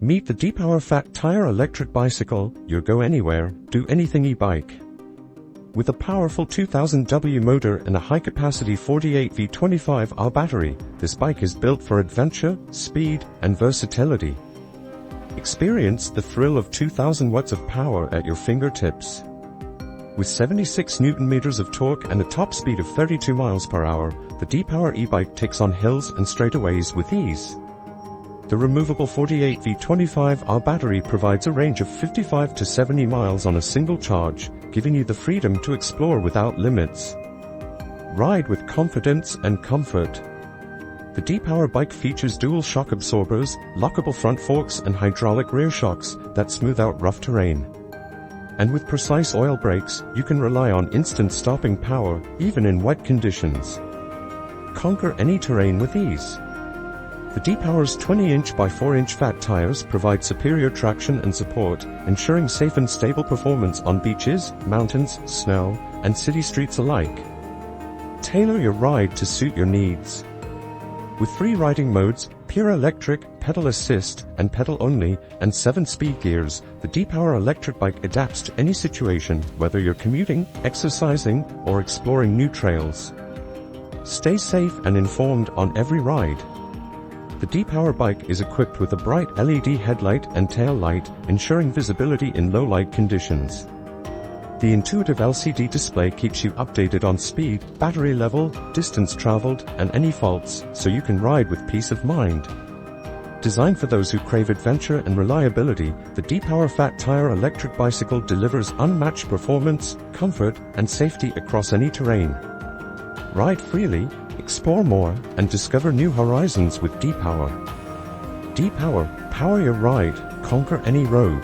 Meet the DEEPOWER Fat Tire electric bicycle, your go anywhere, do anything Ebike. With a powerful 2000W motor and a high-capacity 48V 25AH battery, this bike is built for adventure, speed, and versatility. Experience the thrill of 2000 watts of power at your fingertips. With 76 Nm of torque and a top speed of 32 miles per hour, the DEEPOWER e-bike takes on hills and straightaways with ease. The removable 48V 25AH battery provides a range of 55 to 70 miles on a single charge, giving you the freedom to explore without limits. Ride with confidence and comfort. The DEEPOWER bike features dual shock absorbers, lockable front forks and hydraulic rear shocks that smooth out rough terrain. And with precise oil brakes, you can rely on instant stopping power, even in wet conditions. Conquer any terrain with ease. The DEEPOWER's 20-inch by 4-inch fat tires provide superior traction and support, ensuring safe and stable performance on beaches, mountains, snow, and city streets alike. Tailor your ride to suit your needs. With 3 riding modes, pure electric, pedal assist, and pedal only, and 7 speed gears, the DEEPOWER electric bike adapts to any situation, whether you're commuting, exercising, or exploring new trails. Stay safe and informed on every ride. The DEEPOWER bike is equipped with a bright LED headlight and tail light, ensuring visibility in low light conditions. The intuitive LCD display keeps you updated on speed, battery level, distance traveled, and any faults, so you can ride with peace of mind. Designed for those who crave adventure and reliability, the DEEPOWER Fat Tire electric bicycle delivers unmatched performance, comfort, and safety across any terrain. Ride freely, explore more, and discover new horizons with DEEPOWER. DEEPOWER, power your ride, conquer any road.